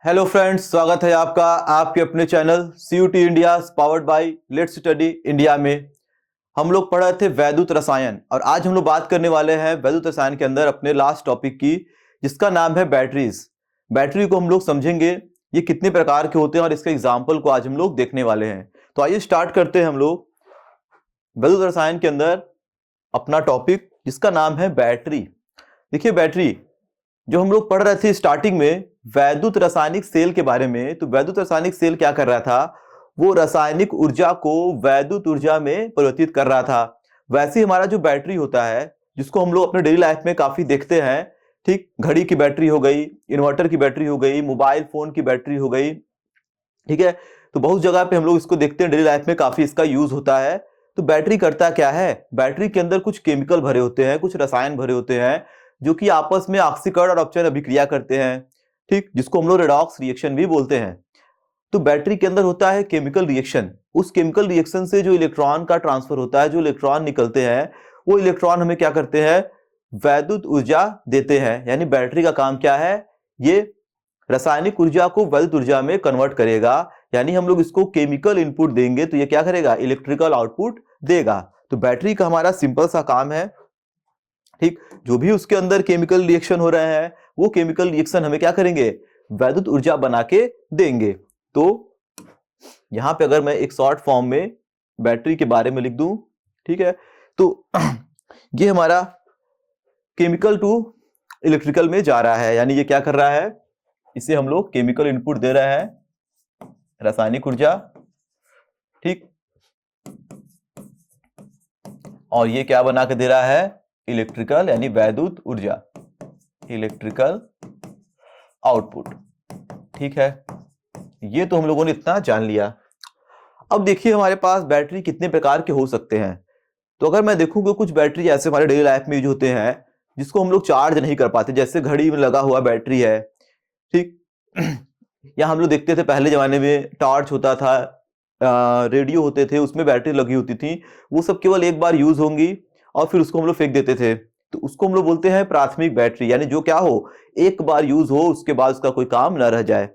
Hello friends, स्वागत है आपका आपके अपने channel CUT India powered by let's study India में। हम लोग पढ़ रहे थे वैद्युत रसायन और आज हम लोग बात करने वाले हैं वैद्युत रसायन के अंदर अपने लास्ट टॉपिक की, जिसका नाम है बैटरीज। बैटरी को हम लोग समझेंगे ये कितने प्रकार के होते हैं और इसके एग्जाम्पल को आज हम लोग देखने वाले हैं। तो आइए स्टार्ट करते हैं हम लोग वैद्युत रसायन के अंदर अपना टॉपिक, जिसका नाम है बैटरी। देखिए, बैटरी जो हम लोग पढ़ रहे थे स्टार्टिंग में वैद्युत रासायनिक सेल के बारे में, तो वैद्युत रासायनिक सेल क्या कर रहा था, वो रासायनिक ऊर्जा को वैद्युत ऊर्जा में परिवर्तित कर रहा था। वैसे ही हमारा जो बैटरी होता है, जिसको हम लोग अपने डेली लाइफ में काफी देखते हैं, ठीक, घड़ी की बैटरी हो गई, इन्वर्टर की बैटरी हो गई, मोबाइल फोन की बैटरी हो गई, ठीक है। तो बहुत जगह पे हम लोग इसको देखते हैं, डेली लाइफ में काफी इसका यूज होता है। तो बैटरी करता क्या है, बैटरी के अंदर कुछ केमिकल भरे होते हैं, कुछ रसायन भरे होते हैं, जो कि आपस में ऑक्सीकरण और अपचयन अभिक्रिया करते हैं, ठीक, जिसको हम लोग रेडॉक्स रिएक्शन भी बोलते हैं। तो बैटरी के अंदर होता है केमिकल रिएक्शन। उस केमिकल रिएक्शन से जो इलेक्ट्रॉन का ट्रांसफर होता है, जो इलेक्ट्रॉन निकलते हैं, वो इलेक्ट्रॉन हमें क्या करते हैं, वैद्युत ऊर्जा देते हैं। यानी बैटरी का काम क्या है, ये रासायनिक ऊर्जा को वैद्युत ऊर्जा में कन्वर्ट करेगा। यानी हम लोग इसको केमिकल इनपुट देंगे तो ये क्या करेगा, इलेक्ट्रिकल आउटपुट देगा। तो बैटरी का हमारा सिंपल सा काम है, ठीक, जो भी उसके अंदर केमिकल रिएक्शन हो रहे हैं, वो केमिकल रिएक्शन हमें क्या करेंगे, वैद्युत ऊर्जा बना के देंगे। तो यहां पे अगर मैं एक शॉर्ट फॉर्म में बैटरी के बारे में लिख दूं, ठीक है, तो ये हमारा केमिकल टू इलेक्ट्रिकल में जा रहा है। यानी ये क्या कर रहा है, इसे हम लोग केमिकल इनपुट दे रहे हैं, रासायनिक ऊर्जा, ठीक, और ये क्या बना के दे रहा है, इलेक्ट्रिकल यानी वैद्युत ऊर्जा, इलेक्ट्रिकल आउटपुट, ठीक है। ये तो हम लोगों ने इतना जान लिया। अब देखिए हमारे पास बैटरी कितने प्रकार के हो सकते हैं। तो अगर मैं देखूं कि कुछ बैटरी ऐसे हमारे डेली लाइफ में यूज होते हैं, जिसको हम लोग चार्ज नहीं कर पाते, जैसे घड़ी में लगा हुआ बैटरी है, ठीक, या हम लोग देखते थे पहले जमाने में टॉर्च होता था, रेडियो होते थे, उसमें बैटरी लगी होती थी, वो सब केवल एक बार यूज होंगी और फिर उसको हम लोग फेंक देते थे। तो उसको हम लोग बोलते हैं प्राथमिक बैटरी, यानी जो क्या हो, एक बार यूज हो, उसके बाद उसका कोई काम ना रह जाए।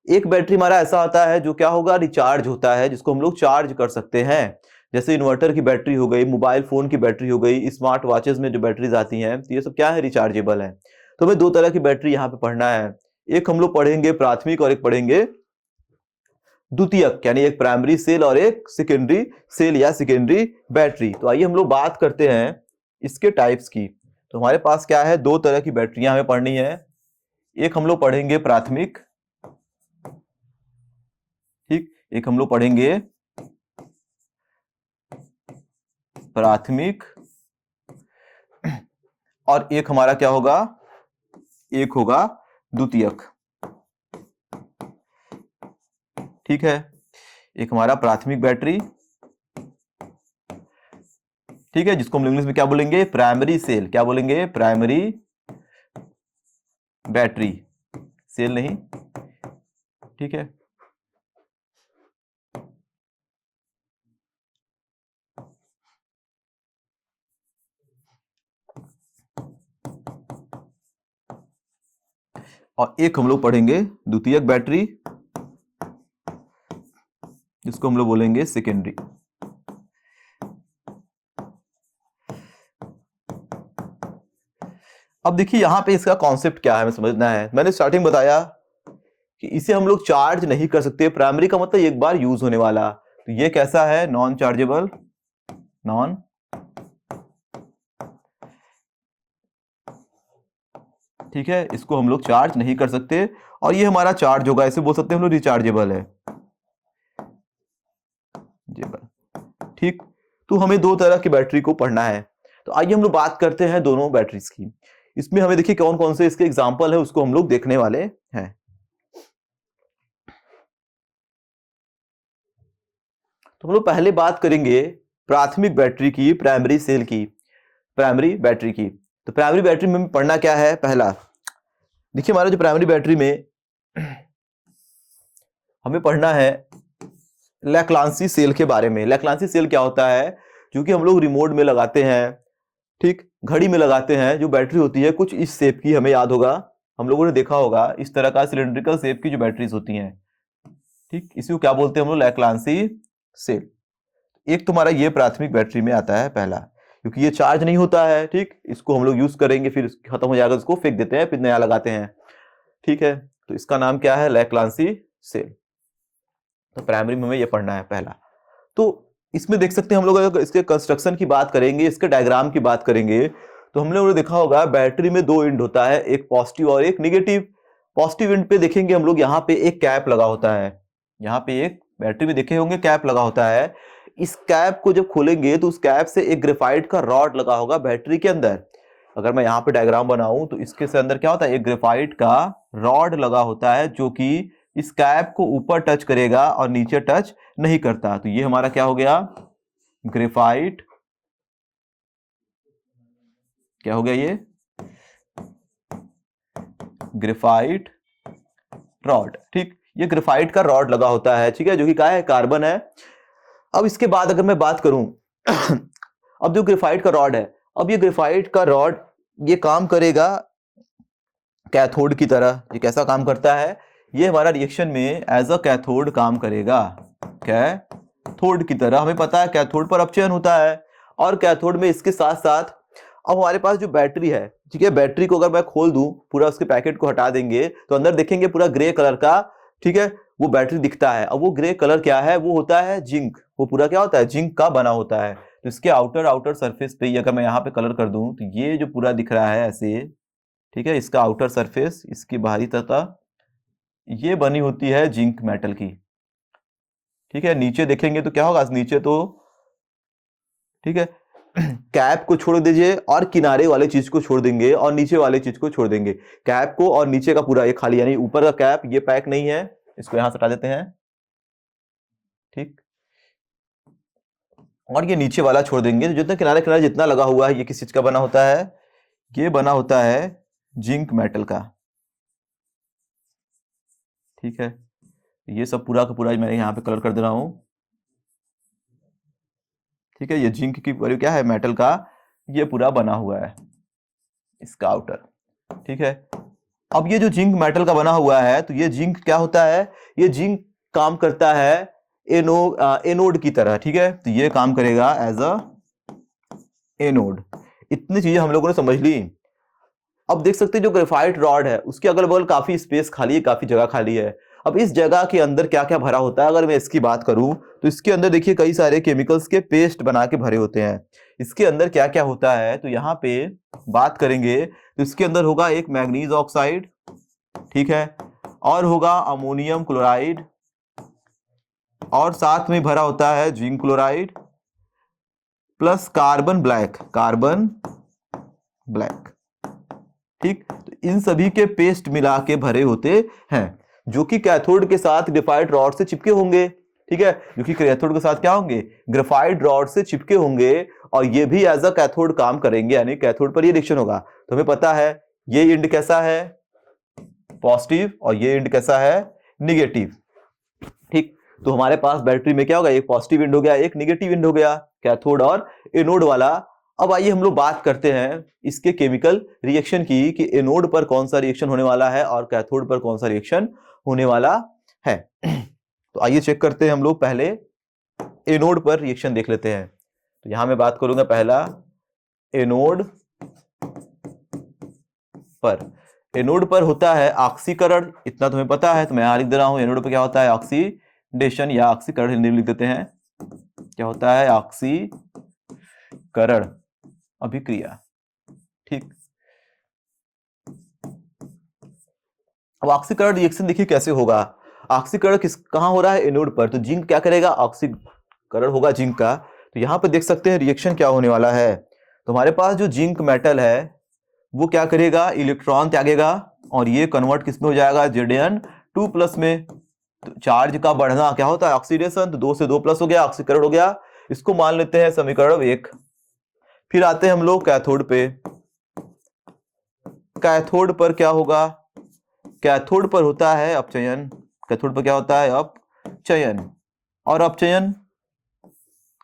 एक बैटरी हमारा ऐसा आता है जो क्या होगा, रिचार्ज होता है, जिसको हम लोग चार्ज कर सकते हैं। जैसे इन्वर्टर की बैटरी हो गई, मोबाइल फोन की बैटरी हो गई, स्मार्ट वॉचेस में जो बैटरीज आती हैं, तो ये सब क्या है, रिचार्जेबल है। तो हमें दो तरह की बैटरी यहाँ पे पढ़ना है, एक हम लोग पढ़ेंगे प्राथमिक और एक पढ़ेंगे द्वितीयक, यानी एक प्राइमरी सेल और एक सेकेंडरी सेल या सेकेंडरी बैटरी। तो आइए हम लोग बात करते हैं इसके टाइप्स की। तो हमारे पास क्या है, दो तरह की बैटरियां हमें पढ़नी है। एक हम लोग पढ़ेंगे प्राथमिक, ठीक, एक हम लोग पढ़ेंगे प्राथमिक, और एक हमारा क्या होगा, एक होगा द्वितीयक, ठीक है। एक हमारा प्राथमिक बैटरी, ठीक है, जिसको हम इंग्लिश में क्या बोलेंगे, प्राइमरी सेल। क्या बोलेंगे, प्राइमरी बैटरी, सेल नहीं, ठीक है। और एक हम लोग पढ़ेंगे द्वितीयक बैटरी, जिसको हम लोग बोलेंगे सेकेंडरी। अब देखिए यहां पे इसका कॉन्सेप्ट क्या है हमें समझना है। मैंने स्टार्टिंग बताया कि इसे हम लोग चार्ज नहीं कर सकते। प्राइमरी का मतलब एक बार यूज होने वाला, तो ये कैसा है, नॉन चार्जेबल, नॉन, ठीक है, इसको हम लोग चार्ज नहीं कर सकते। और ये हमारा चार्ज होगा, ऐसे बोल सकते हैं हम लोग रिचार्जेबल है, ठीक। तो हमें दो तरह की बैटरी को पढ़ना है। तो आइए हम लोग बात करते हैं दोनों बैटरीज की। इसमें हमें देखिए कौन कौन से इसके एग्जाम्पल है, उसको हम लोग देखने वाले हैं। तो हम लोग पहले बात करेंगे प्राथमिक बैटरी की, प्राइमरी सेल की, प्राइमरी बैटरी की। तो प्राइमरी बैटरी में पढ़ना क्या है, पहला देखिए हमारा जो प्राइमरी बैटरी में हमें पढ़ना है लैक्लांसी सेल के बारे में। लैक्लांसी सेल क्या होता है, जो कि हम लोग रिमोट में लगाते हैं, ठीक, घड़ी में लगाते हैं। जो बैटरी होती है कुछ इस शेप की, हमें याद होगा, हम लोगों ने देखा होगा इस तरह का सिलेंड्रिकल शेप की जो बैटरीज होती हैं, ठीक, इसको क्या बोलते हैं हम लोग, लैक्लांसी सेल। एक तुम्हारा ये प्राथमिक बैटरी में आता है पहला, क्योंकि ये चार्ज नहीं होता है, ठीक, इसको हम लोग यूज करेंगे, फिर खत्म हो जाएगा, इसको फेंक देते हैं, फिर नया लगाते हैं, ठीक है। तो इसका नाम क्या है, लैक्लांसी सेल। तो प्राइमरी में हमें ये पढ़ना है पहला। तो इसमें देख सकते हैं हम लोग, अगर इसके कंस्ट्रक्शन की बात करेंगे, इसके डायग्राम की बात करेंगे, तो हम लोगों ने देखा होगा बैटरी में दो एंड होता है, एक पॉजिटिव और एक निगेटिव। पॉजिटिव एंड पे देखेंगे हम लोग, यहाँ पे एक कैप लगा होता है, यहाँ पे एक बैटरी में देखे होंगे कैप लगा होता है। इस कैप को जब खोलेंगे तो उस कैप से एक ग्रेफाइट का रॉड लगा होगा बैटरी के अंदर। अगर मैं यहाँ पे डायग्राम बनाऊं तो इसके से अंदर क्या होता है, एक ग्रेफाइट का रॉड लगा होता है, जो कि इस कैप को ऊपर टच करेगा और नीचे टच नहीं करता। तो ये हमारा क्या हो गया, ग्रेफाइट, क्या हो गया, ये ग्रेफाइट रॉड, ठीक, ये ग्रेफाइट का रॉड लगा होता है, ठीक है, जो कि क्या है, कार्बन है। अब इसके बाद अगर मैं बात करूं अब जो ग्रेफाइट का रॉड है, अब ये ग्रेफाइट का रॉड ये काम करेगा कैथोड की तरह। ये कैसा काम करता है, ये हमारा रिएक्शन में एज अ कैथोड काम करेगा, कैथोड की तरह। हमें पता है कैथोड पर अपचयन होता है, और कैथोड में इसके साथ साथ अब हमारे पास जो बैटरी है, ठीक है, बैटरी को अगर मैं खोल दूं, पूरा उसके पैकेट को हटा देंगे, तो अंदर देखेंगे पूरा ग्रे कलर का, ठीक है, वो बैटरी दिखता है। अब वो ग्रे कलर क्या है, वो होता है जिंक, वो पूरा क्या होता है, जिंक का बना होता है। तो इसके आउटर सरफेस पे अगर मैं यहाँ पे कलर कर दूं, तो ये जो पूरा दिख रहा है ऐसे, ठीक है, इसका आउटर सरफेस, इसकी बाहरी सतह, ये बनी होती है जिंक मेटल की, ठीक है। नीचे देखेंगे तो क्या होगा, नीचे तो, ठीक है, कैप को छोड़ दीजिए और किनारे वाले चीज को छोड़ देंगे और नीचे वाले चीज को छोड़ देंगे, कैप को और नीचे का पूरा ये खाली, यानी ऊपर का कैप ये पैक नहीं है, इसको यहां से हटा देते हैं, ठीक, और ये नीचे वाला छोड़ देंगे। तो जितना किनारे किनारे जितना लगा हुआ है, ये किस चीज का बना होता है, ये बना होता है जिंक मेटल का, ठीक है। ये सब पूरा का पूरा मैं यहाँ पे कलर कर दे रहा हूं, ठीक है। ये जिंक की वैल्यू क्या है, मेटल का, ये पूरा बना हुआ है इसका आउटर, ठीक है। अब ये जो जिंक मेटल का बना हुआ है, तो ये जिंक क्या होता है, ये जिंक काम करता है एनोड की तरह, ठीक है। तो ये काम करेगा एज अ एनोड। इतनी चीजें हम लोगों ने समझ ली। अब देख सकते हैं जो ग्रेफाइट रॉड है, उसके अगल बगल काफी स्पेस खाली है, काफी जगह खाली है। अब इस जगह के अंदर क्या क्या भरा होता है, अगर मैं इसकी बात करूं तो इसके अंदर देखिए कई सारे केमिकल्स के पेस्ट बना के भरे होते हैं। इसके अंदर क्या क्या होता है, तो यहाँ पे बात करेंगे तो इसके अंदर होगा एक मैग्नीज ऑक्साइड, ठीक है, और होगा अमोनियम क्लोराइड, और साथ में भरा होता है zinc chloride plus carbon black, carbon black, ठीक। तो इन सभी के पेस्ट मिला के भरे होते हैं, जो कि कैथोड के साथ ग्रेफाइट रॉड से चिपके होंगे, ठीक है, जो कि कैथोड के साथ क्या होंगे, ग्रेफाइट रॉड से चिपके होंगे, और ये भी एज अ कैथोड काम करेंगे, यानी कैथोड पर ये रिएक्शन होगा। तो हमें पता है ये एंड कैसा है, पॉजिटिव, और ये एंड कैसा है, निगेटिव, ठीक। तो हमारे पास बैटरी में क्या होगा, एक पॉजिटिव एंड हो गया, एक निगेटिव एंड हो गया, कैथोड और एनोड वाला। अब आइए हम लोग बात करते हैं इसके केमिकल रिएक्शन की, कि एनोड पर कौन सा रिएक्शन होने वाला है और कैथोड पर कौन सा रिएक्शन होने वाला है। तो आइए चेक करते हैं हम लोग, पहले एनोड पर रिएक्शन देख लेते हैं। तो यहां मैं बात करूंगा पहला एनोड पर। एनोड पर होता है ऑक्सीकरण, इतना तुम्हें पता है, तो मैं यहां लिख दे रहा हूं, एनोड पर क्या होता है, ऑक्सीडेशन या ऑक्सीकरण हिंदी में लिख देते हैं, क्या होता है, ऑक्सीकरण अभिक्रिया, ठीक। अब ऑक्सीकरण रिएक्शन देखिए कैसे होगा। ऑक्सीकरण कहां हो रहा है, एनोड पर। तो जिंक क्या करेगा, ऑक्सीकरण होगा जिंक का। तो यहां पर देख सकते हैं रिएक्शन क्या होने वाला है। तो हमारे पास जो जिंक मेटल है वो क्या करेगा, इलेक्ट्रॉन त्यागेगा, और ये कन्वर्ट किसमें हो जाएगा, Zn2+ में। तो चार्ज का बढ़ना क्या होता है, ऑक्सीडेशन, तो 2 से 2+ हो गया, ऑक्सीकरण हो गया। इसको मान लेते हैं समीकरण 1। फिर आते हैं हम लोग कैथोड पे। कैथोड पर क्या होगा, कैथोड पर होता है अपचयन। कैथोड पर क्या होता है, अपचयन। और अपचयन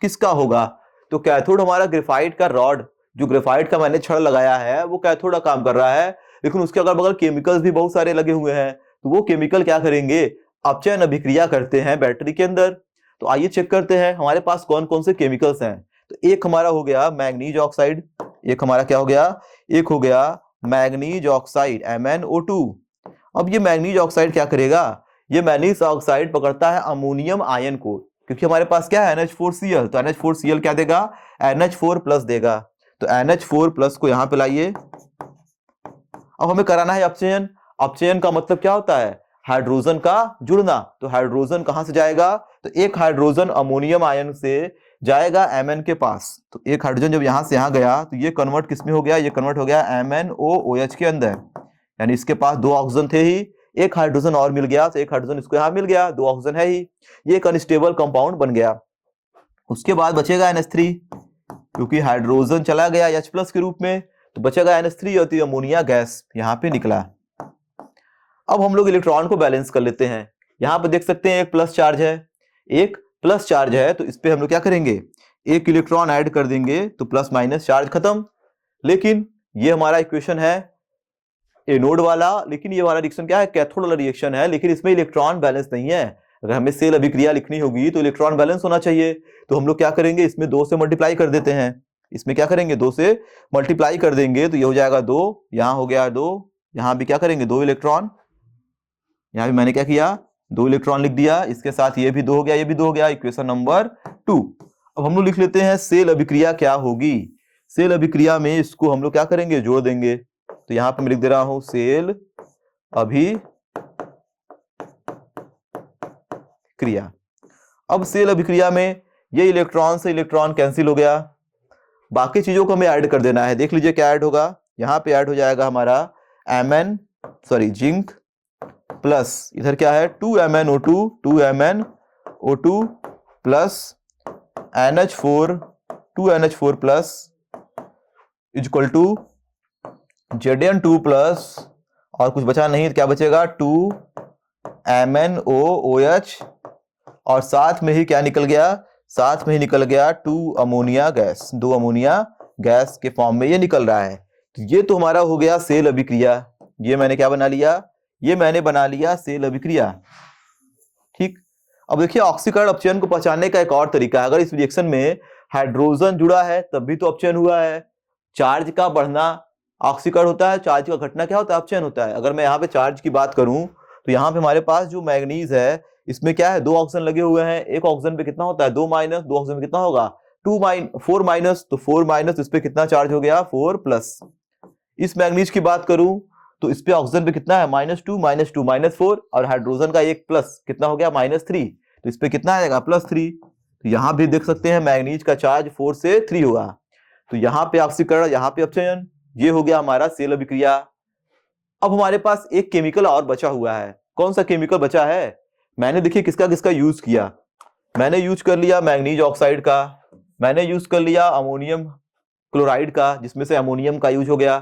किसका होगा, तो कैथोड हमारा ग्रेफाइट का रॉड, जो ग्रेफाइट का मैंने छड़ लगाया है, वो कैथोड का काम कर रहा है। लेकिन उसके अगल बगल केमिकल्स भी बहुत सारे लगे हुए हैं, तो वो केमिकल क्या करेंगे, अपचयन अभिक्रिया करते हैं बैटरी के अंदर। तो आइए चेक करते हैं हमारे पास कौन कौन से केमिकल्स हैं। तो एक हमारा हो गया मैग्नीज ऑक्साइड, एक हमारा क्या हो गया, एक हो गया मैग्नीज ऑक्साइड MnO2। अब ये मैग्नीज ऑक्साइड क्या करेगा, ये मैग्नीज ऑक्साइड पकड़ता है अमोनियम आयन को, क्योंकि हमारे पास क्या है NH4Cl, तो NH4Cl क्या देगा, NH4+ देगा। तो NH4+ को यहां पे लाइए। अब हमें कराना है अपचयन। अपचयन का मतलब क्या होता है, हाइड्रोजन का जुड़ना। तो हाइड्रोजन कहां से जाएगा, तो एक हाइड्रोजन अमोनियम आयन से जाएगा Mn के पास। तो एक हाइड्रोजन जब यहां से यहां गया तो ये कन्वर्ट किसमें हो गया, ये कन्वर्ट हो गया MnOOH के अंदर, यानी इसके पास 2 ऑक्सीजन थे ही, एक हाइड्रोजन और मिल गया, तो एक हाइड्रोजन इसको यहां मिल गया, 2 ऑक्सीजन है ही, ये एक अनस्टेबल कंपाउंड बन गया। उसके बाद बचेगा NH3, क्योंकि हाइड्रोजन चला गया H+ के रूप में, तो बचेगा NH3 और तो अमोनिया गैस यहाँ पे निकला। अब हम लोग इलेक्ट्रॉन को बैलेंस कर लेते हैं। यहाँ पे देख सकते हैं एक प्लस चार्ज है, एक प्लस चार्ज है, तो इस पे हम लोग क्या करेंगे, एक इलेक्ट्रॉन ऐड कर देंगे, तो प्लस माइनस चार्ज खत्म। लेकिन ये हमारा इक्वेशन है एनोड वाला, लेकिन ये वाला रिएक्शन क्या है, कैथोड वाला रिएक्शन है, लेकिन इसमें इलेक्ट्रॉन बैलेंस नहीं है। अगर हमें सेल अभिक्रिया लिखनी होगी तो इलेक्ट्रॉन बैलेंस होना चाहिए। तो हम लोग क्या करेंगे, इसमें 2 से मल्टीप्लाई कर देते हैं। इसमें क्या करेंगे, 2 से मल्टीप्लाई कर देंगे, तो ये हो जाएगा 2, यहाँ हो गया 2, यहाँ भी क्या करेंगे 2 इलेक्ट्रॉन, यहाँ भी मैंने क्या किया 2 इलेक्ट्रॉन लिख दिया, इसके साथ ये भी 2 हो गया, ये भी 2 हो गया, इक्वेशन नंबर 2। अब हम लोग लिख लेते हैं सेल अभिक्रिया क्या होगी। सेल अभिक्रिया में इसको हम लोग क्या करेंगे, जोड़ देंगे। तो यहाँ पे मैं लिख दे रहा हूं सेल अभिक्रिया। अब सेल अभिक्रिया में ये इलेक्ट्रॉन से इलेक्ट्रॉन कैंसिल हो गया, बाकी चीजों को हमें ऐड कर देना है। देख लीजिए क्या ऐड होगा, यहाँ पे ऐड हो जाएगा हमारा जिंक प्लस इधर क्या है 2MnO2 plus NH4 2NH4 plus equal to Zn2 plus और कुछ बचा नहीं, तो क्या बचेगा 2MnOOH और साथ में ही क्या निकल गया, साथ में ही निकल गया 2 अमोनिया गैस, 2 अमोनिया गैस के फॉर्म में ये निकल रहा है। तो ये तो हमारा हो गया सेल अभिक्रिया। ये मैंने क्या बना लिया, ये मैंने बना लिया सेल अभिक्रिया। ठीक, अब देखिए ऑक्सीकरण अपचयन को पहचानने का एक और तरीका है। अगर इस रिएक्शन में हाइड्रोजन जुड़ा है तब भी तो अपचयन हुआ है। चार्ज का बढ़ना ऑक्सीकरण होता है, चार्ज का घटना क्या होता है, अपचयन होता है। अगर मैं यहाँ पे चार्ज की बात करूं तो यहाँ पे हमारे पास जो मैग्नीज है इसमें क्या है 2 ऑक्सीजन लगे हुए हैं, एक ऑक्सीजन पे कितना होता है 2 माइनस, 2 ऑक्सीजन पे कितना होगा 4 माइनस, तो 4 माइनस, इस पे कितना चार्ज हो गया 4 प्लस। इस मैग्नीज की बात करूं तो इस पे ऑक्सीजन पे कितना है -2 -4, और हाइड्रोजन का एक प्लस कितना हो गया -3, तो इस पे कितना आएगा +3। तो यहाँ भी देख सकते हैं मैग्नीज का चार्ज 4 से 3 होगा। तो यहाँ पे ऑक्सीकरण, यहाँ पे अपचयन, ये हो गया हमारा सेल अभिक्रिया। अब हमारे पास एक केमिकल और बचा हुआ है। कौन सा केमिकल बचा है, मैंने देखिए किसका किसका यूज किया। मैंने यूज कर लिया मैग्नीज ऑक्साइड का, मैंने यूज कर लिया अमोनियम क्लोराइड का, जिसमें से अमोनियम का यूज हो गया।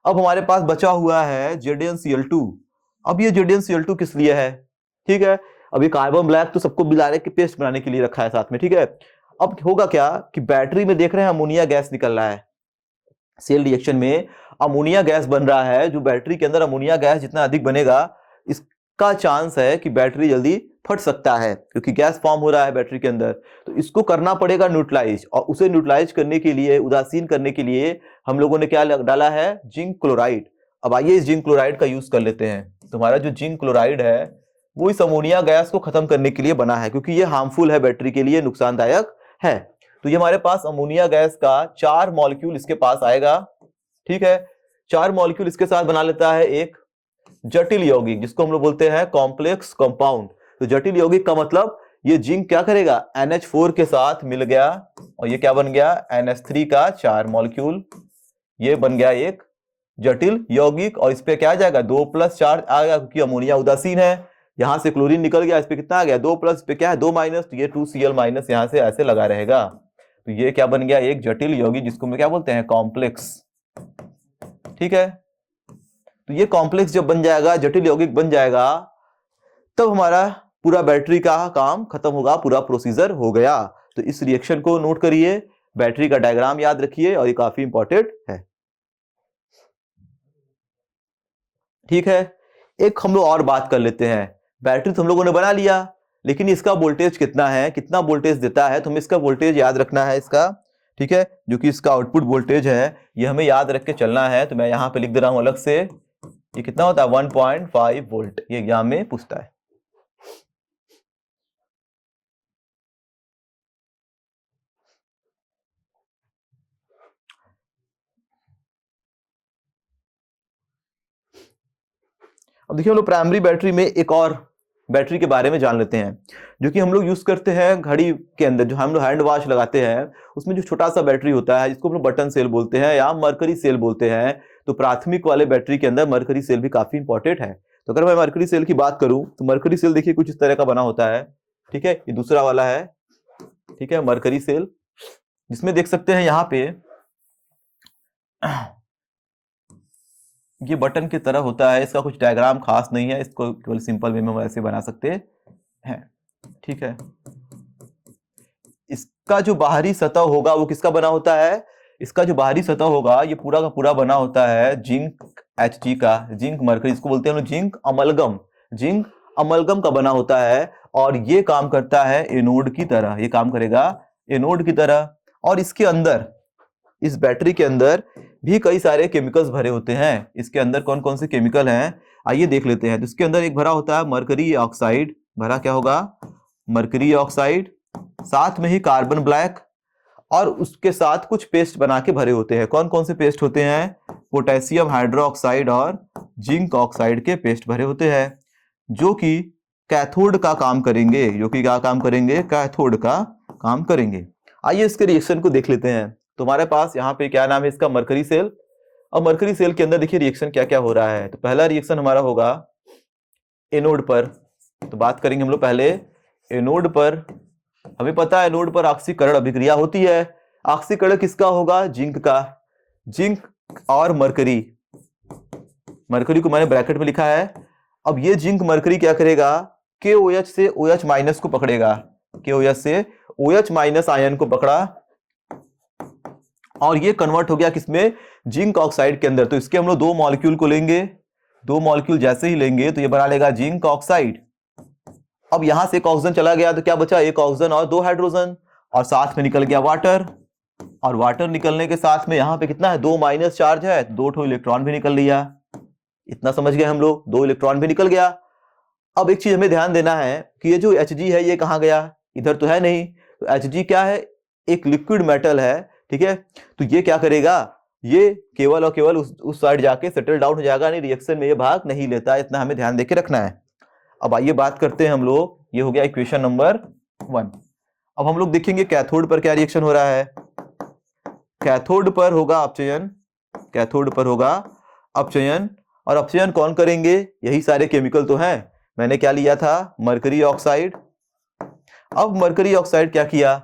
अब हमारे पास बचा हुआ है ZnCl2। अब ये ZnCl2 किस लिए है, ठीक है, अब ये कार्बन ब्लैक तो सबको मिलाने के पेस्ट बनाने के लिए रखा है साथ में, ठीक है। अब होगा क्या कि बैटरी में देख रहे हैं अमोनिया गैस निकल रहा है, सेल रिएक्शन में अमोनिया गैस बन रहा है। जो बैटरी के अंदर अमोनिया गैस जितना अधिक बनेगा, इसका चांस है कि बैटरी जल्दी फट सकता है, क्योंकि गैस फॉर्म हो रहा है बैटरी के अंदर। तो इसको करना पड़ेगा न्यूट्रलाइज, और उसे न्यूट्रलाइज करने के लिए, उदासीन करने के लिए हम लोगों ने क्या डाला है, जिंक क्लोराइड। अब आइए इस जिंक क्लोराइड का यूज कर लेते हैं। तुम्हारा जो जिंक क्लोराइड है वो इस अमोनिया गैस को खत्म करने के लिए बना है, क्योंकि ये हार्मफुल है बैटरी के लिए, नुकसानदायक है। तो ये हमारे पास अमोनिया गैस का 4 मॉलिक्यूल इसके पास आएगा, ठीक है। 4 मॉलिक्यूल इसके साथ बना लेता है एक जटिल यौगिक, जिसको हम लोग बोलते हैं कॉम्प्लेक्स कंपाउंड। तो जटिल यौगिक का मतलब ये जिंक क्या करेगा, NH4 के साथ मिल गया, और ये क्या बन गया NH3 का 4 मॉलिक्यूल, ये बन गया एक जटिल यौगिक। और इस पे क्या आ जाएगा 2+ चार्ज आ गया, क्योंकि अमोनिया उदासीन है। यहां से क्लोरीन निकल गया, इस पे कितना आ गया 2+, इस पे क्या है 2 माइनस, तो ये 2Cl- यहां से ऐसे लगा रहेगा। तो ये क्या बन गया, एक जटिल यौगिक, जिसको हम क्या बोलते हैं कॉम्प्लेक्स, ठीक है। तो ये कॉम्प्लेक्स जब बन जाएगा, जटिल यौगिक बन जाएगा, तब हमारा पूरा बैटरी का काम खत्म होगा, पूरा प्रोसीजर हो गया। तो इस रिएक्शन को नोट करिए, बैटरी का डायग्राम याद रखिए, और ये काफी इंपॉर्टेंट है। ठीक है। एक हम लोग और बात कर लेते हैं, बैटरी तो हम लोगों ने बना लिया, लेकिन इसका वोल्टेज कितना है, कितना वोल्टेज देता है, तो हमें इसका वोल्टेज याद रखना है इसका, ठीक है, जो कि इसका आउटपुट वोल्टेज है, ये हमें याद रख के चलना है। तो मैं यहाँ पे लिख दे रहा हूं अलग से, ये कितना होता है 1.5 वोल्ट, ये एग्जाम में पूछता है। अब देखिए हम लोग प्राइमरी बैटरी में एक और बैटरी के बारे में जान लेते हैं, जो कि हम लोग यूज करते हैं घड़ी के अंदर, जो हम लोग हैंड वॉच लगाते हैं, उसमें जो छोटा सा बैटरी होता है जिसको हम लोग बटन सेल बोलते हैं या मरकरी सेल बोलते हैं। तो प्राथमिक वाले बैटरी के अंदर मरकरी सेल भी काफी इंपॉर्टेंट है। तो अगर मैं मरकरी सेल की बात करूं तो मरकरी सेल देखिए कुछ इस तरह का बना होता है, ठीक है, ये दूसरा वाला है, ठीक है, मरकरी सेल, जिसमें देख सकते हैं यहाँ पे ये बटन की तरह होता है, इसका कुछ डायग्राम खास नहीं है, इसको केवल सिंपल वे में हम ऐसे बना सकते हैं, ठीक है। इसका जो बाहरी सतह होगा वो किसका बना होता है, इसका जो बाहरी सतह होगा ये पूरा का पूरा बना होता है जिंक Hg का, जिंक मरकरी, इसको बोलते हैं जिंक अमलगम, जिंक अमलगम का बना होता है, और ये काम करता है एनोड की तरह, ये काम करेगा एनोड की तरह। और इसके अंदर, इस बैटरी के अंदर भी कई सारे केमिकल्स भरे होते हैं। इसके अंदर कौन कौन से केमिकल हैं आइए देख लेते हैं। तो इसके अंदर एक भरा होता है मरकरी ऑक्साइड, भरा क्या होगा, मरकरी ऑक्साइड, साथ में ही कार्बन ब्लैक, और उसके साथ कुछ पेस्ट बना के भरे होते हैं। कौन कौन से पेस्ट होते हैं, पोटेशियम हाइड्रोक्साइड और जिंक ऑक्साइड के पेस्ट भरे होते हैं, जो कि कैथोड का काम करेंगे, जो कि क्या काम करेंगे, कैथोड का काम करेंगे। आइए इसके रिएक्शन को देख लेते हैं। तुम्हारे पास यहाँ पे क्या नाम है इसका, मरकरी सेल। अब मरकरी सेल के अंदर देखिए रिएक्शन क्या क्या हो रहा है। तो पहला रिएक्शन हमारा होगा एनोड पर। तो बात करेंगे हम लोग पहले एनोड पर। हमें पता है एनोड पर ऑक्सीकरण अभिक्रिया होती है। ऑक्सीकरण किसका होगा, जिंक का, जिंक और मरकरी, मरकरी को मैंने ब्रैकेट में लिखा है। अब ये जिंक मरकरी क्या करेगा, KOH से OH माइनस को पकड़ेगा, KOH से OH माइनस आयन को पकड़ा, और ये कन्वर्ट हो गया किसमें, जिंक ऑक्साइड के अंदर। तो इसके हम लोग दो मॉलिक्यूल को लेंगे, दो मॉलिक्यूल जैसे ही लेंगे तो ये बना लेगा जिंक ऑक्साइड। अब यहां से एक ऑक्सीजन चला गया तो क्या बचा, एक ऑक्सीजन और दो हाइड्रोजन, और साथ में निकल गया वाटर, और वाटर निकलने के साथ में यहां पे कितना है, 2 माइनस चार्ज है, 2 इलेक्ट्रॉन भी निकल लिया। इतना समझ गए हम लोग, 2 इलेक्ट्रॉन भी निकल गया। अब एक चीज हमें ध्यान देना है कि ये जो Hg है ये कहां गया, इधर तो है नहीं। तो Hg क्या है, एक लिक्विड मेटल है, ठीक है। तो ये क्या करेगा, ये केवल और केवल उस साइड जाके सेटल डाउन हो जाएगा, नहीं रिएक्शन में ये भाग नहीं लेता। इतना हमें ध्यान देके रखना है। अब आइए बात करते हैं हम लोग, ये हो गया इक्वेशन नंबर 1। अब हम लोग देखेंगे कैथोड पर क्या रिएक्शन हो रहा है। कैथोड पर होगा अपचयन, कैथोड पर होगा अपचयन, और अपचयन कौन करेंगे, यही सारे केमिकल तो हैं। मैंने क्या लिया था, मरकरी ऑक्साइड। अब मरकरी ऑक्साइड क्या किया,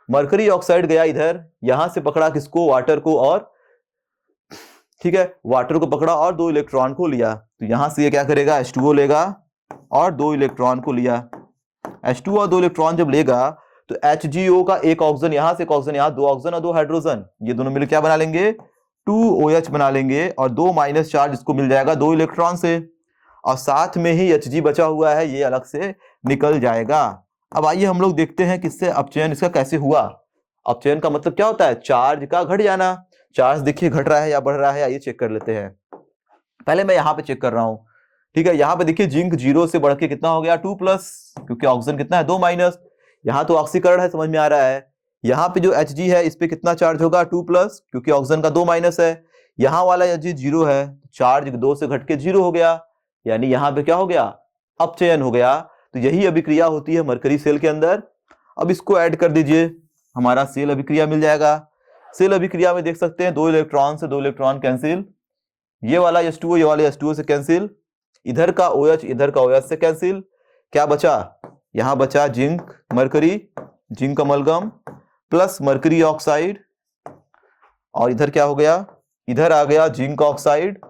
मरकरी ऑक्साइड गया इधर, यहां से पकड़ा किसको, वाटर को, और ठीक है, वाटर को पकड़ा और 2 इलेक्ट्रॉन को लिया। तो यहां से ये क्या करेगा, H2O लेगा और 2 इलेक्ट्रॉन को लिया। H2O और 2 इलेक्ट्रॉन जब लेगा तो HgO का एक ऑक्सीजन यहां से, एक ऑक्सीजन यहां, 2 ऑक्सीजन और 2 हाइड्रोजन, ये दोनों मिलकर क्या बना लेंगे, 2OH बना लेंगे, और 2 माइनस चार्ज इसको मिल जाएगा 2 इलेक्ट्रॉन से, और साथ में ही Hg बचा हुआ है, ये अलग से निकल जाएगा। अब आइए हम लोग देखते हैं किससे अपचयन इसका कैसे हुआ। अपचयन का मतलब क्या होता है, चार्ज का घट जाना। चार्ज देखिए घट रहा है या बढ़ रहा है, आइए चेक कर लेते हैं। पहले मैं यहाँ पे चेक कर रहा हूँ, ठीक है। यहाँ पे देखिए जिंक 0 से बढ़ के कितना हो गया, 2+, क्योंकि ऑक्सीजन कितना है, 2-। यहाँ तो ऑक्सीकरण है, समझ में आ रहा है। यहाँ पे जो Hg है इस पे कितना चार्ज होगा, 2+, क्योंकि ऑक्सीजन का 2- है। यहाँ वाला Hg 0 है, चार्ज 2 से घट के 0 हो गया, यानी यहाँ पे क्या हो गया, अपचयन हो गया। तो यही अभिक्रिया होती है मरकरी सेल के अंदर। अब इसको ऐड कर दीजिए, हमारा सेल अभिक्रिया मिल जाएगा। सेल अभिक्रिया में देख सकते हैं 2 इलेक्ट्रॉन से 2 इलेक्ट्रॉन कैंसिल, ये वाला H2O ये वाले H2O से कैंसिल, इधर का OH इधर का OH से कैंसिल। क्या बचा, यहां बचा zinc mercury, zinc amalgam plus mercury oxide, और इधर क्या हो गया, इधर आ गया जिंक ऑक्साइड,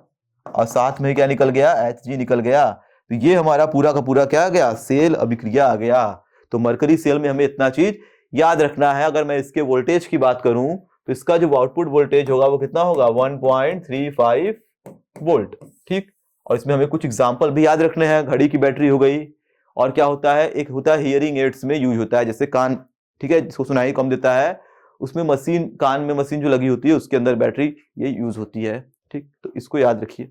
और साथ में क्या निकल गया, Hg निकल गया। तो ये हमारा पूरा का पूरा क्या आ गया, सेल अभिक्रिया आ गया। तो मरकरी सेल में हमें इतना चीज याद रखना है। अगर मैं इसके वोल्टेज की बात करूं तो इसका जो आउटपुट वोल्टेज होगा वो कितना होगा, 1.35 वोल्ट, ठीक। और इसमें हमें कुछ एग्जाम्पल भी याद रखने हैं। घड़ी की बैटरी हो गई, और क्या होता है, एक होता है हियरिंग एड्स में यूज होता है, जैसे कान, ठीक है, जिसको सुनाई कम देता है, उसमें मशीन, कान में मशीन जो लगी होती है उसके अंदर बैटरी ये यूज होती है। ठीक, तो इसको याद रखिए।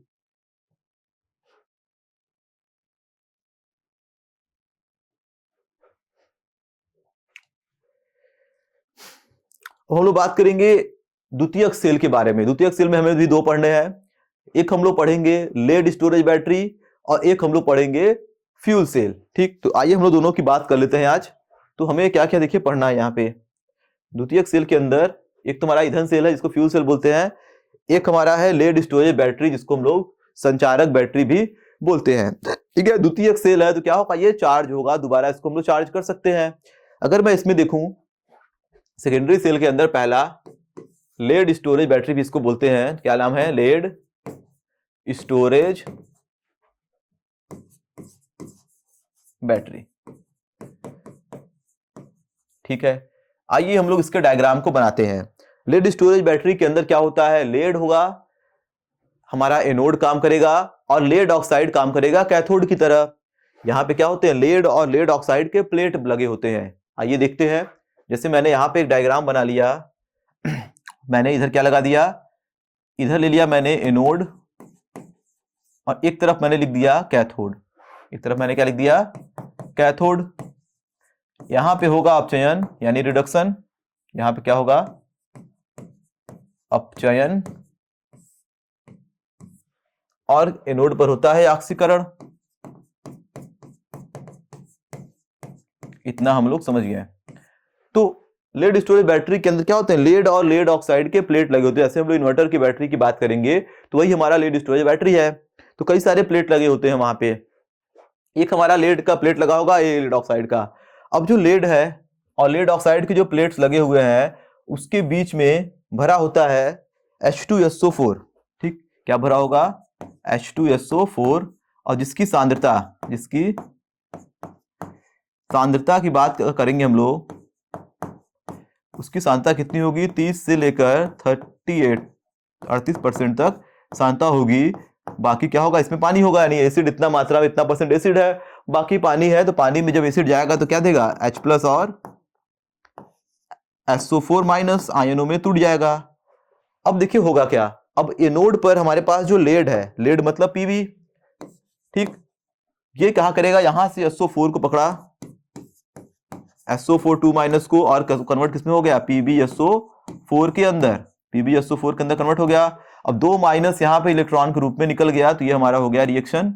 हम लोग बात करेंगे द्वितीयक सेल के बारे में। द्वितीयक सेल में हमें भी दो पढ़ने हैं। एक हम लोग पढ़ेंगे लेड स्टोरेज बैटरी, और एक हम लोग पढ़ेंगे फ्यूल सेल। ठीक, तो आइए हम लोग दोनों की बात कर लेते हैं आज। तो हमें क्या क्या देखिए पढ़ना है यहाँ पे। द्वितीयक सेल के अंदर एक तो हमारा ईंधन सेल है जिसको फ्यूल सेल बोलते हैं, एक हमारा है लेड स्टोरेज बैटरी जिसको हम लोग संचारक बैटरी भी बोलते हैं। ठीक है, द्वितीयक सेल है तो क्या होगा, ये चार्ज होगा, दोबारा इसको हम लोग चार्ज कर सकते हैं। अगर मैं इसमें देखूं सेकेंडरी सेल के अंदर पहला लेड स्टोरेज बैटरी भी इसको बोलते हैं, क्या नाम है, लेड स्टोरेज बैटरी। ठीक है, आइए हम लोग इसके डायग्राम को बनाते हैं। लेड स्टोरेज बैटरी के अंदर क्या होता है, लेड होगा, हमारा एनोड काम करेगा, और लेड ऑक्साइड काम करेगा कैथोड की तरह। यहां पे क्या होते हैं, लेड और लेड ऑक्साइड के प्लेट लगे होते हैं। आइए देखते हैं। जैसे मैंने यहां पे एक डायग्राम बना लिया, मैंने इधर क्या लगा दिया, इधर ले लिया मैंने एनोड, और एक तरफ मैंने लिख दिया कैथोड। एक तरफ मैंने क्या लिख दिया, कैथोड। यहां पे होगा अपचयन यानी रिडक्शन, यहां पे क्या होगा, अपचयन, और एनोड पर होता है ऑक्सीकरण। इतना हम लोग समझ गए। तो लेड स्टोरेज बैटरी के अंदर क्या होते हैं, लेड और लेड ऑक्साइड के प्लेट लगे होते हैं। जैसे हम लोग इन्वर्टर की बैटरी की बात करेंगे तो वही हमारा लेड स्टोरेज बैटरी है। तो कई सारे प्लेट लगे होते हैं वहां पे, एक हमारा लेड का प्लेट लगा होगा, एक लेड ऑक्साइड का। अब जो लेड है और लेड ऑक्साइड के जो प्लेट्स लगे हुए हैं उसके बीच में भरा होता है H2SO4। ठीक, क्या भरा होगा, H2SO4, और जिसकी सांद्रता की बात करेंगे हम लोग, उसकी सांद्रता कितनी होगी, 30 से लेकर 38-38% तक सांद्रता होगी। बाकी क्या होगा, इसमें पानी होगा, यानी एसिड इतना मात्रा में, इतना परसेंट एसिड है, बाकी पानी है। तो पानी में जब एसिड जाएगा तो क्या देगा, H+ और SO4- आयनों में टूट जाएगा। अब देखिए होगा क्या, अब एनोड पर हमारे पास जो लेड है, लेड मतलब Pb, ठीक, ये क्या करेगा, यहां से SO4 को पकड़ा, SO4 को, और कन्वर्ट किसमें हो गया, PbSO4 के अंदर, PbSO4 के अंदर कन्वर्ट हो गया। अब 2 माइनस यहाँ पे इलेक्ट्रॉन के रूप में निकल गया, तो ये हमारा हो गया रिएक्शन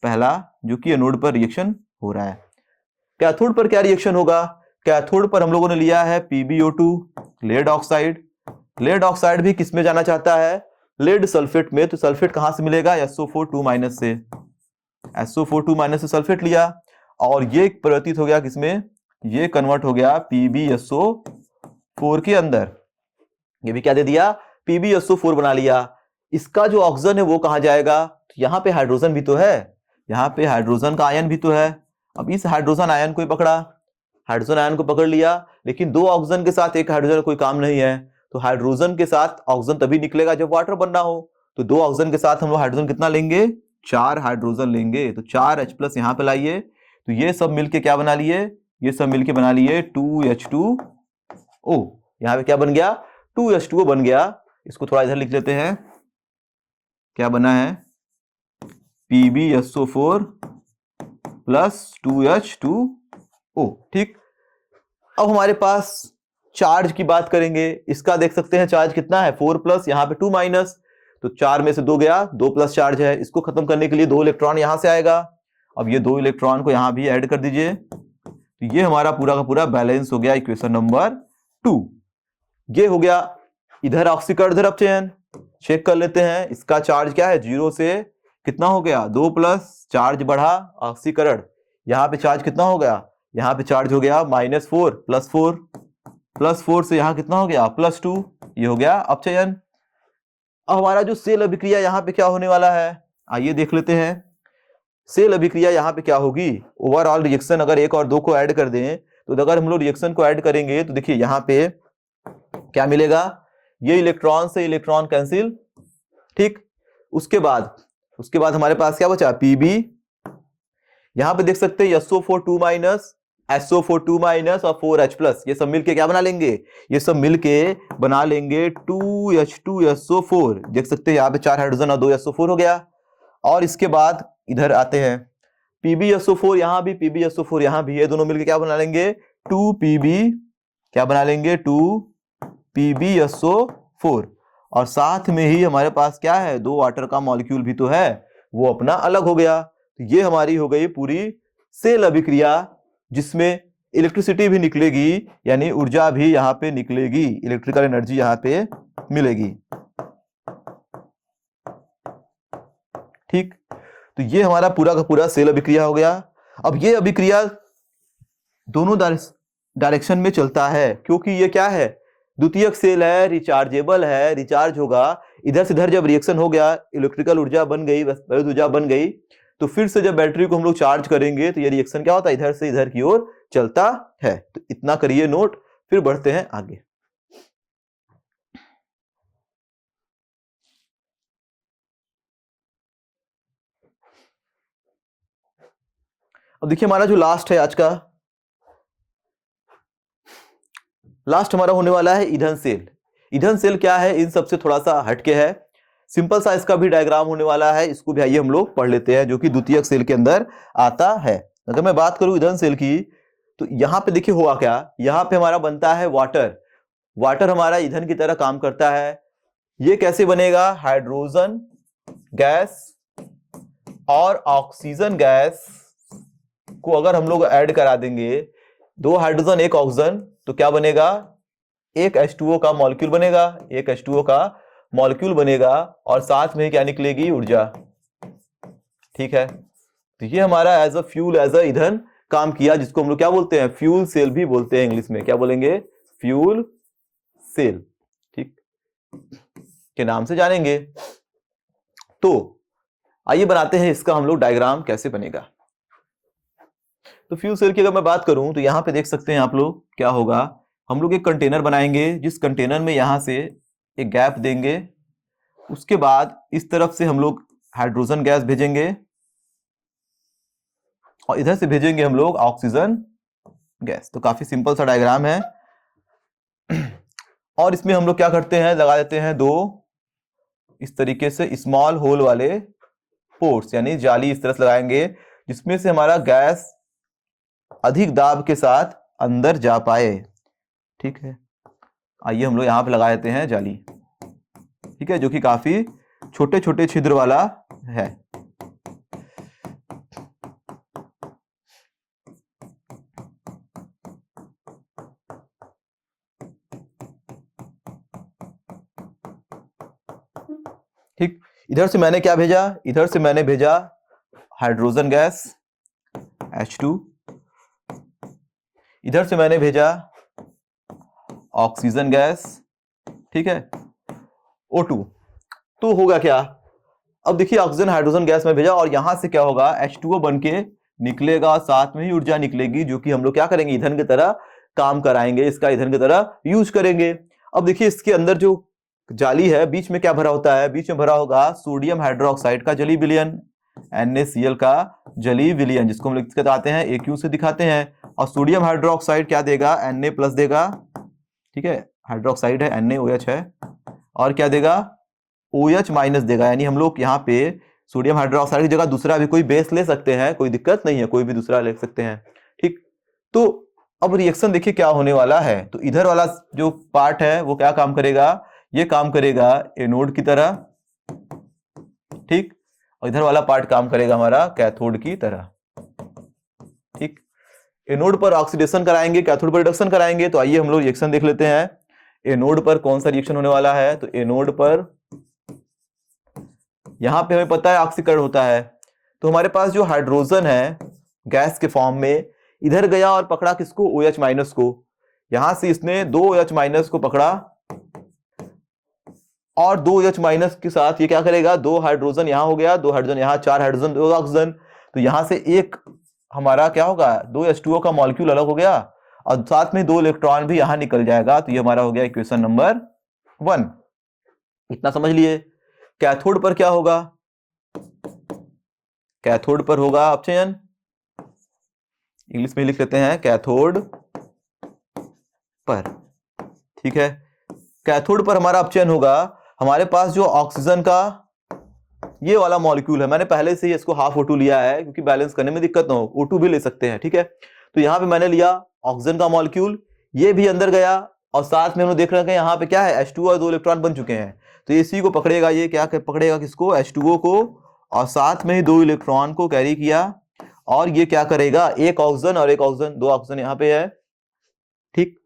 पहला, जो कि एनोड पर रिएक्शन हो रहा है। कैथोड पर क्या रिएक्शन होगा, कैथोड पर हम लोगों ने लिया है PbO2, lead oxide. Lead oxide भी किसमें जाना चाहता है, लेड सल्फेट में। तो सल्फेट कहां से मिलेगा, SO4 से, SO4 से सल्फेट लिया, और ये परिवर्तित हो गया किसमें, ये कन्वर्ट हो गया PbSO4 के अंदर। ये भी क्या दे दिया, PbSO4 बना लिया। इसका जो ऑक्सीजन है वो कहां जाएगा, तो यहां पे हाइड्रोजन भी तो है, यहां पे हाइड्रोजन का आयन भी तो है। अब इस हाइड्रोजन आयन को पकड़ा, हाइड्रोजन आयन को पकड़ लिया, लेकिन 2 ऑक्सीजन के साथ एक हाइड्रोजन कोई काम नहीं है। तो हाइड्रोजन के साथ ऑक्सीजन तभी निकलेगा जब वाटर बनना हो। तो 2 ऑक्सीजन के साथ हम लोग हाइड्रोजन कितना लेंगे, 4 हाइड्रोजन लेंगे। तो 4 H+ यहां पे लाइए, तो ये सब मिलके क्या बना लिए, ये सब मिलके बना लिए 2H2O। यहां पे क्या बन गया, 2H2O बन गया। इसको थोड़ा इधर लिख लेते हैं, क्या बना है, PbSO4 + 2H2O। ठीक, अब हमारे पास चार्ज की बात करेंगे। इसका देख सकते हैं चार्ज कितना है, 4+, यहाँ पे 2-, तो 4 में से 2 गया, 2+ चार्ज है। इसको खत्म करने के लिए 2 इलेक्ट्रॉन यहां से आएगा। अब ये 2 इलेक्ट्रॉन को यहां भी ऐड कर दीजिए, तो ये हमारा पूरा का पूरा बैलेंस हो गया, इक्वेशन नंबर 2। ये हो गया, इधर ऑक्सीकरण, इधर अपचयन। चेक कर लेते हैं, इसका चार्ज क्या है, 0 से कितना हो गया, 2+, चार्ज बढ़ा, ऑक्सीकरण। यहाँ पे चार्ज कितना हो गया, यहाँ पे चार्ज हो गया -4 + 4 से यहाँ कितना हो गया, +2। ये हो गया अपचयन। अब हमारा जो सेल अभिक्रिया यहाँ पे क्या होने वाला है, आइए देख लेते हैं। सेल अभिक्रिया यहाँ पे क्या होगी, ओवरऑल रिएक्शन अगर 1 और 2 को ऐड कर दें, तो अगर हम लोग रिएक्शन को ऐड करेंगे तो देखिए यहाँ पे क्या मिलेगा, ये इलेक्ट्रॉन से इलेक्ट्रॉन कैंसिल। ठीक, उसके बाद उसके बाद हमारे पास क्या बचा, Pb। यहां पे देख सकते हैं SO4 2 माइनस, SO4 2 माइनस और 4H प्लस, ये सब मिलके क्या बना लेंगे, ये सब मिलके बना लेंगे 2H2SO4। देख सकते हैं यहाँ पे 4 हाइड्रोजन और 2 SO4 हो गया। और इसके बाद इधर आते हैं, PbSO4 यहां भी, PbSO4 यहां भी, ये दोनों मिलके क्या बना लेंगे, 2Pb, क्या बना लेंगे, 2PbSO4। और साथ में ही हमारे पास क्या है, 2 वाटर का मॉलिक्यूल भी तो है, वो अपना अलग हो गया। तो ये हमारी हो गई पूरी सेल अभिक्रिया, जिसमें इलेक्ट्रिसिटी भी निकलेगी, यानी ऊर्जा भी यहां पे निकलेगी, इलेक्ट्रिकल एनर्जी यहां पे मिलेगी। ठीक, तो ये हमारा पूरा का पूरा सेल अभिक्रिया हो गया। अब ये अभिक्रिया दोनों डायरेक्शन में चलता है, क्योंकि ये क्या है, द्वितीयक सेल है, रिचार्जेबल है, रिचार्ज होगा। इधर से इधर जब रिएक्शन हो गया, इलेक्ट्रिकल ऊर्जा बन गई, विद्युत ऊर्जा बन गई, तो फिर से जब बैटरी को हम लोग चार्ज करेंगे तो ये रिएक्शन क्या होता है, इधर से इधर की ओर चलता है। तो इतना करिए नोट, फिर बढ़ते हैं आगे। अब देखिए हमारा जो लास्ट है आज का, लास्ट हमारा होने वाला है ईंधन सेल। ईंधन सेल क्या है, इन सबसे थोड़ा सा हटके है, सिंपल सा इसका भी डायग्राम होने वाला है, इसको भी आइए हम लोग पढ़ लेते हैं, जो कि द्वितीयक सेल के अंदर आता है। अगर मैं बात करूं ईंधन सेल की, तो यहां पे देखिए हुआ क्या, यहां पे हमारा बनता है वाटर। वाटर हमारा ईंधन की तरह काम करता है। ये कैसे बनेगा, हाइड्रोजन गैस और ऑक्सीजन गैस को अगर हम लोग ऐड करा देंगे, 2 हाइड्रोजन 1 ऑक्सीजन, तो क्या बनेगा, एक H2O का मॉलिक्यूल बनेगा, एक H2O का मॉलिक्यूल बनेगा, और साथ में क्या निकलेगी, ऊर्जा। ठीक है, तो ये हमारा as a fuel, as a ईंधन काम किया, जिसको हम लोग क्या बोलते हैं, फ्यूल सेल भी बोलते हैं इंग्लिश में, क्या बोलेंगे, फ्यूल सेल, ठीक, के नाम से जानेंगे। तो आइए बनाते हैं इसका हम लोग डायग्राम कैसे बनेगा। तो फ्यूल सेल की अगर मैं बात करूं, तो यहां पे देख सकते हैं आप लोग क्या होगा, हम लोग एक कंटेनर बनाएंगे, जिस कंटेनर में यहां से एक गैप देंगे, उसके बाद इस तरफ से हम लोग हाइड्रोजन गैस भेजेंगे, और इधर से भेजेंगे हम लोग ऑक्सीजन गैस। तो काफी सिंपल सा डायग्राम है। और इसमें हम लोग क्या करते हैं, लगा देते हैं 2 इस तरीके से स्मॉल होल वाले पोर्ट्स, यानी जाली इस तरह से लगाएंगे, जिसमें से हमारा गैस अधिक दाब के साथ अंदर जा पाए। ठीक है, आइए हम लोग यहां पे लगा देते हैं जाली, ठीक है, जो कि काफी छोटे छोटे छिद्र वाला है। ठीक, इधर से मैंने क्या भेजा, इधर से मैंने भेजा हाइड्रोजन गैस H2, इधर से मैंने भेजा ऑक्सीजन गैस, ठीक है, O2। तो होगा क्या, अब देखिए ऑक्सीजन हाइड्रोजन गैस में भेजा, और यहां से क्या होगा, H2O बन के निकलेगा, साथ में ही ऊर्जा निकलेगी, जो कि हम लोग क्या करेंगे, ईंधन की तरह काम कराएंगे, इसका ईंधन की तरह यूज करेंगे। अब देखिए इसके अंदर जो जाली है, बीच में क्या भरा होता है, बीच में भरा होगा सोडियम हाइड्रोक्साइड का जली विलयन, NaCl का जली विलयन, जिसको हम लोग बताते हैं AQ से दिखाते हैं। और सोडियम हाइड्रोक्साइड क्या देगा, Na प्लस देगा, ठीक है, हाइड्रोक्साइड है, NaOH है, और क्या देगा, OH माइनस देगा। यानी हम लोग यहाँ पे सोडियम हाइड्रोक्साइड की जगह दूसरा भी कोई बेस ले सकते हैं, कोई दिक्कत नहीं है, कोई भी दूसरा ले सकते हैं। ठीक, तो अब रिएक्शन देखिए क्या होने वाला है। तो इधर वाला जो पार्ट है वो क्या काम करेगा, ये काम करेगा एनोड की तरह, ठीक, और इधर वाला पार्ट काम करेगा हमारा कैथोड की तरह। ठीक, एनोड पर ऑक्सीडेशन कराएंगे, कैथोड पर रिडक्शन कराएंगे। तो आइए हम लोग रिएक्शन देख लेते हैं, एनोड पर कौन सा रिएक्शन होने वाला है। तो एनोड पर यहां पे हमें पता है ऑक्सीकरण होता है, तो हमारे पास जो हाइड्रोजन है गैस के फॉर्म में, इधर गया और पकड़ा किसको, OH माइनस को। यहां से इसने 2 OH माइनस को पकड़ा, और 2 OH माइनस के साथ ये क्या करेगा, 2 हाइड्रोजन यहां हो गया, 2 हाइड्रोजन यहां, 4 हाइड्रोजन 2 ऑक्सीजन। तो यहां से एक हमारा क्या होगा, 2 H2O का मॉलिक्यूल अलग हो गया, और साथ में 2 इलेक्ट्रॉन भी यहां निकल जाएगा। तो ये हमारा हो गया इक्वेशन नंबर 1। इतना समझ लिए। कैथोड पर क्या होगा, कैथोड पर होगा ऑप्शन, इंग्लिश में लिख लेते हैं कैथोड पर। ठीक है, कैथोड पर हमारा ऑप्शन होगा, हमारे पास जो ऑक्सीजन का ये वाला मॉलिक्यूल है, मैंने पहले से ही इसको हाफ O2 लिया है क्योंकि बैलेंस करने में दिक्कत ना हो, O2 भी ले सकते हैं। ठीक है, तो यहाँ पे मैंने लिया ऑक्सीजन का मॉलिक्यूल, ये भी अंदर गया और साथ में हम लोग देख रहे हैं यहाँ पे क्या है H2O और 2 इलेक्ट्रॉन बन चुके हैं, तो इसी को पकड़ेगा, ये क्या पकड़ेगा किसको, H2O को, और साथ में ही 2 इलेक्ट्रॉन को कैरी किया, और ये क्या करेगा, एक ऑक्सीजन और एक ऑक्सीजन, 2 ऑक्सीजन यहाँ पे है। ठीक,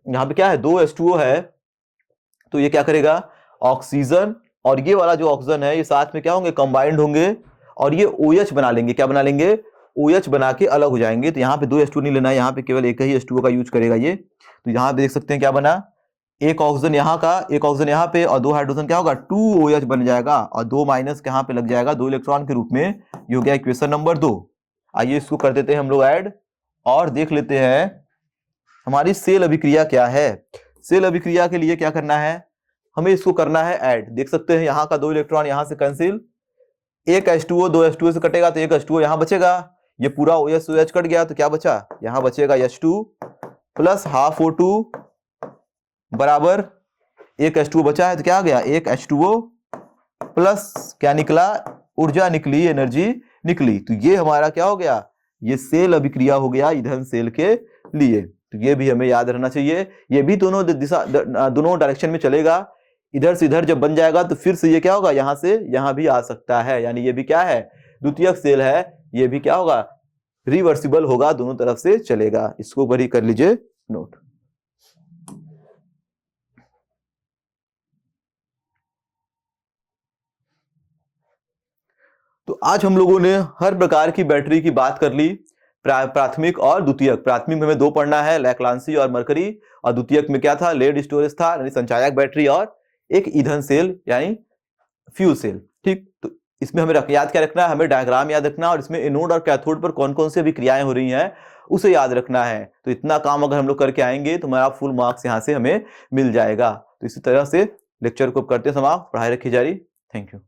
यहाँ पे क्या है, 2 H2O है, तो ये क्या करेगा, ऑक्सीजन और ये वाला जो ऑक्सीजन है ये साथ में क्या होंगे, कंबाइंड होंगे, और ये OH बना लेंगे, क्या बना लेंगे, OH बना के अलग हो जाएंगे। तो यहाँ पे 2 H2O नहीं लेना है, यहाँ पे केवल एक ही H2O का यूज करेगा ये। तो यहाँ पे देख सकते हैं क्या बना, एक ऑक्सीजन यहाँ का, एक ऑक्सीजन यहाँ पे, और 2 हाइड्रोजन क्या होगा, 2 OH बन जाएगा, और 2 माइनस यहाँ पे लग जाएगा 2 इलेक्ट्रॉन के रूप में। ये हो गया इक्वेशन नंबर 2। आइए इसको कर देते हैं हम लोग ऐड, और देख लेते हैं हमारी सेल अभिक्रिया क्या है। सेल अभिक्रिया के लिए क्या करना है, हमें इसको करना है ऐड। देख सकते हैं यहाँ का 2 इलेक्ट्रॉन यहाँ से कैंसिल, एक H2O 2 H2O से कटेगा तो एक H2O यहाँ बचेगा, ये पूरा OH कट गया तो क्या बचा, यहाँ बचेगा H2 प्लस हाफ O2 बराबर एक H2O बचा है, तो क्या आ गया, एक H2O प्लस क्या निकला, ऊर्जा निकली, एनर्जी निकली। तो ये हमारा क्या हो गया, ये सेल अभिक्रिया हो गया ईंधन सेल के लिए। तो ये भी हमें याद रहना चाहिए, ये भी दोनों दिशा, दोनों डायरेक्शन में चलेगा। इधर से इधर जब बन जाएगा तो फिर से ये क्या होगा, यहां से यहां भी आ सकता है, यानी ये भी क्या है, द्वितीयक सेल है, ये भी क्या होगा, रिवर्सिबल होगा, दोनों तरफ से चलेगा। इसको बड़ी कर लीजिए नोट। तो आज हम लोगों ने हर प्रकार की बैटरी की बात कर ली, प्राथमिक और द्वितीयक। प्राथमिक में हमें 2 पढ़ना है, लैक्लांसी और मरकरी, और द्वितीयक में क्या था, लेड स्टोरेज था, यानी संचायक बैटरी, और एक ईंधन सेल यानी फ्यूल सेल। ठीक, तो इसमें हमें याद क्या रखना है, हमें डायग्राम याद रखना है, और इसमें एनोड और कैथोड पर कौन कौन से भी क्रियाएं हो रही हैं उसे याद रखना है। तो इतना काम अगर हम लोग करके आएंगे तो हमारा फुल मार्क्स यहाँ से हमें मिल जाएगा। तो इसी तरह से लेक्चर को करते समाप्त, पढ़ाई रखी जारी। Thank you.